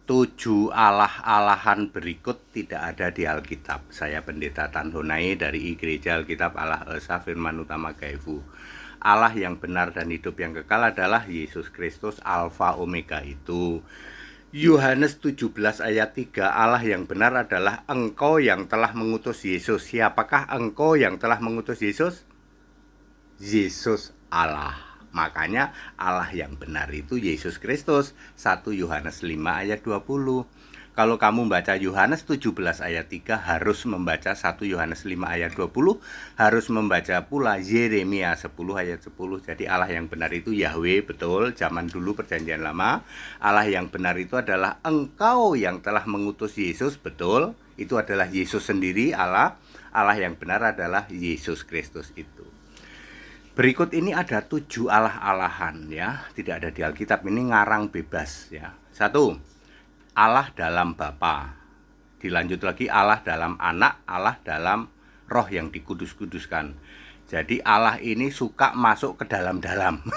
7 Allah-Allahan berikut tidak ada di Alkitab. Saya Pendeta Tanhonai dari Gereja Alkitab Allah Esa Firman Utama Gaifu. Allah yang benar dan hidup yang kekal adalah Yesus Kristus, Alfa Omega itu. Yohanes 17 ayat 3, Allah yang benar adalah engkau yang telah mengutus Yesus. Siapakah engkau yang telah mengutus Yesus? Yesus Allah. Makanya Allah yang benar itu Yesus Kristus. 1 Yohanes 5 ayat 20. Kalau kamu membaca Yohanes 17 ayat 3 harus membaca 1 Yohanes 5 ayat 20, harus membaca pula Yeremia 10 ayat 10. Jadi Allah yang benar itu Yahweh, betul, zaman dulu perjanjian lama. Allah yang benar itu adalah engkau yang telah mengutus Yesus, betul. Itu adalah Yesus sendiri Allah. Allah yang benar adalah Yesus Kristus itu. Berikut ini ada 7 Allah-Allahan ya, tidak ada di Alkitab, ini ngarang bebas ya. 1. Allah dalam Bapa. Dilanjut lagi Allah dalam Anak, Allah dalam Roh yang dikudus-kuduskan. Jadi Allah ini suka masuk ke dalam-dalam.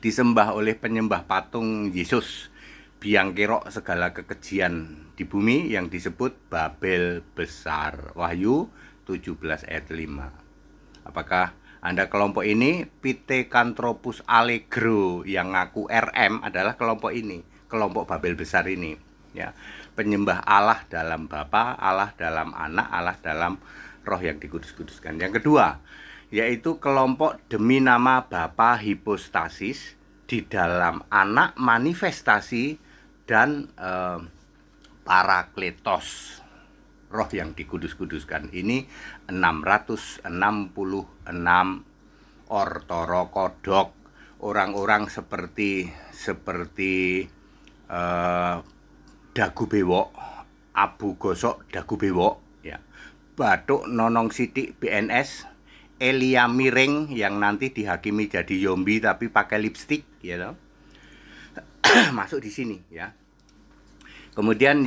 Disembah oleh penyembah patung Yesus, biang kerok segala kekejian di bumi yang disebut Babel besar. Wahyu 17 ayat 5. Apakah Anda kelompok ini? Pithecanthropus allegro yang ngaku RM adalah kelompok ini, kelompok Babel besar ini ya. Penyembah Allah dalam Bapa, Allah dalam Anak, Allah dalam Roh yang dikudus-kuduskan. Yang kedua, yaitu kelompok demi nama Bapa hipostasis, di dalam Anak manifestasi, dan Parakletos, Roh yang dikudus-kuduskan. Ini 666 ortodoks, orang-orang seperti Dagu Bewok, Abu Gosok Dagu Bewok ya, Batuk Nonong Sidik BNS, Elia Miring yang nanti dihakimi jadi zombie tapi pakai lipstik ya, masuk di sini ya. Kemudian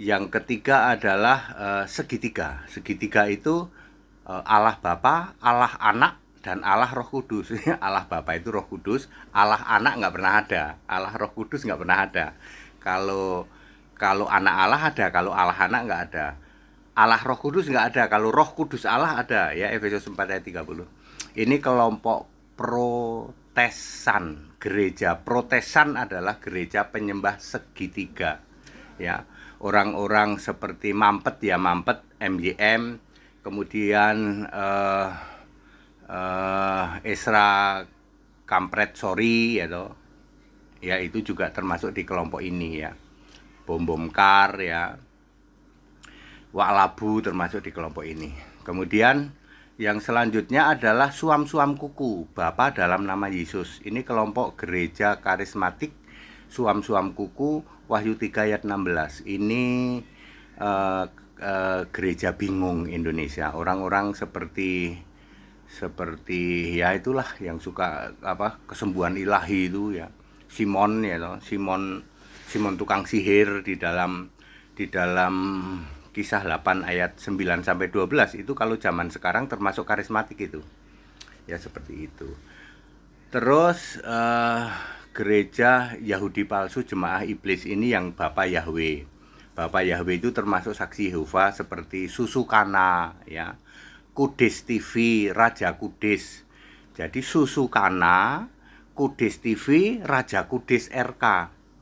yang ketiga adalah segitiga. Segitiga itu Allah Bapa, Allah Anak, dan Allah Roh Kudus. Allah Bapa itu Roh Kudus, Allah Anak nggak pernah ada, Allah Roh Kudus nggak pernah ada. Kalau Anak Allah ada, kalau Allah Anak nggak ada. Allah Roh Kudus nggak ada, kalau Roh Kudus Allah ada. Ya, Efesus 4 ayat 30. Ini kelompok Protesan. Gereja Protesan adalah gereja penyembah segitiga. Ya. Orang-orang seperti Mampet ya, Mampet, MYM, kemudian Esra Kampret Sori ya itu juga termasuk di kelompok ini ya. Bom Kar ya, Wak Labu termasuk di kelompok ini. Kemudian yang selanjutnya adalah suam-suam kuku, Bapa dalam nama Yesus. Ini kelompok gereja karismatik suam-suam kuku, Wahyu 3 ayat 16. Ini gereja bingung Indonesia. Orang-orang seperti ya itulah yang suka kesembuhan ilahi itu ya. Simon ya, Simon tukang sihir di dalam Kisah 8 ayat 9 sampai 12 itu kalau zaman sekarang termasuk karismatik itu. Ya seperti itu. Terus gereja Yahudi palsu jemaah iblis ini yang Bapak Yahweh. Bapak Yahweh itu termasuk saksi Yehova seperti Susukana ya, Kudus TV, Raja Kudus. Jadi Susukana, Kudus TV, Raja Kudus RK.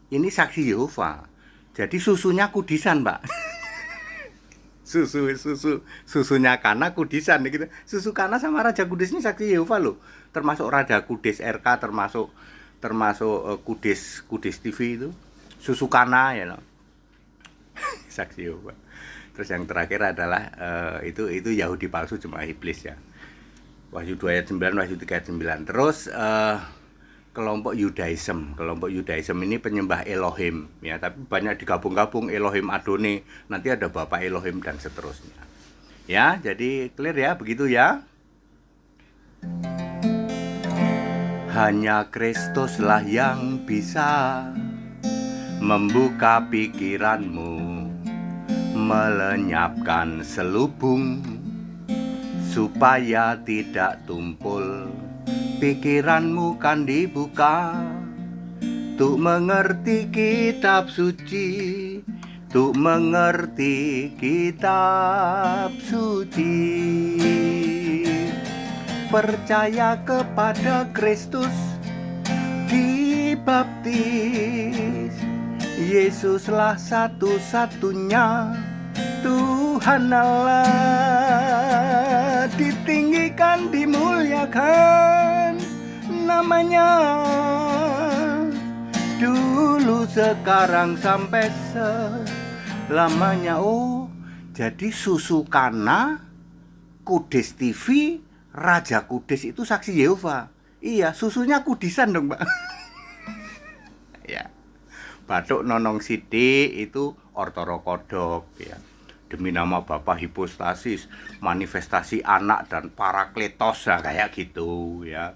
Ini saksi Yehova. Jadi susunya kudisan, Pak. Susunya Kana kudisan gitu. Susu Kana sama Raja Kudus ini saksi Yehova loh. Termasuk Raja Kudus RK, termasuk Kudus TV itu, Susu Kana ya loh. Saksi Yehova. Terus yang terakhir adalah itu Yahudi palsu jemaah iblis ya. Wahyu 2 ayat 9, Wahyu 3 ayat 9. Terus kelompok Yudaism. Kelompok Yudaism ini penyembah Elohim ya, tapi banyak digabung-gabung Elohim Adone, nanti ada Bapak Elohim dan seterusnya. Ya, jadi clear ya, begitu ya. Hanya Kristuslah yang bisa membuka pikiranmu, melenyapkan selubung supaya tidak tumpul. Pikiranmu kan dibuka Untuk mengerti kitab suci, untuk mengerti kitab suci. Percaya kepada Kristus, dibaptis. Yesuslah satu-satunya Tuhan Allah, ditinggikan, dimuliakan namanya, dulu, sekarang, sampai selamanya. Oh, jadi Susukana, Kudus TV, Raja Kudus itu saksi Yehova. Iya, susunya kudisan dong, Mbak. Ya. Bathuk Nonong Siti itu Ortoro Kodok, ya. Demi nama Bapa hipostasis, manifestasi anak dan parakletos, ya, kayak gitu, ya.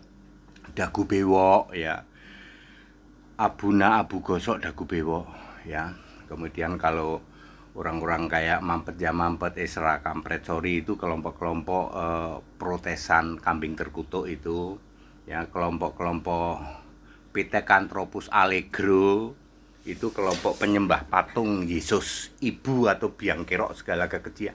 Dagu bewok, ya. Abuna Abu Gosok Dagu bewok, ya. Kemudian kalau orang-orang kayak Mampet ya Mampet, Esra Kampret Sori itu kelompok-kelompok protesan kambing terkutuk itu, ya. Kelompok-kelompok Pithecanthropus allegro itu kelompok penyembah patung Yesus, ibu atau biang kerok segala kekejian.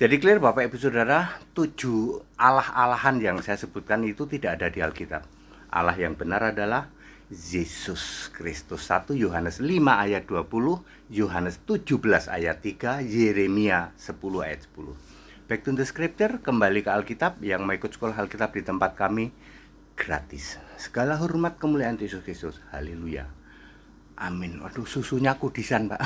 Jadi clear Bapak Ibu Saudara, 7 Allah-alahan yang saya sebutkan itu tidak ada di Alkitab. Allah yang benar adalah Yesus Kristus. 1 Yohanes 5 ayat 20, Yohanes 17 ayat 3, Yeremia 10 ayat 10. Back to the scripture, kembali ke Alkitab. Yang mau ikut sekolah Alkitab di tempat kami gratis. Segala hormat kemuliaan Yesus Kristus. Haleluya. Amin. Waduh, susunya kudisan, Pak.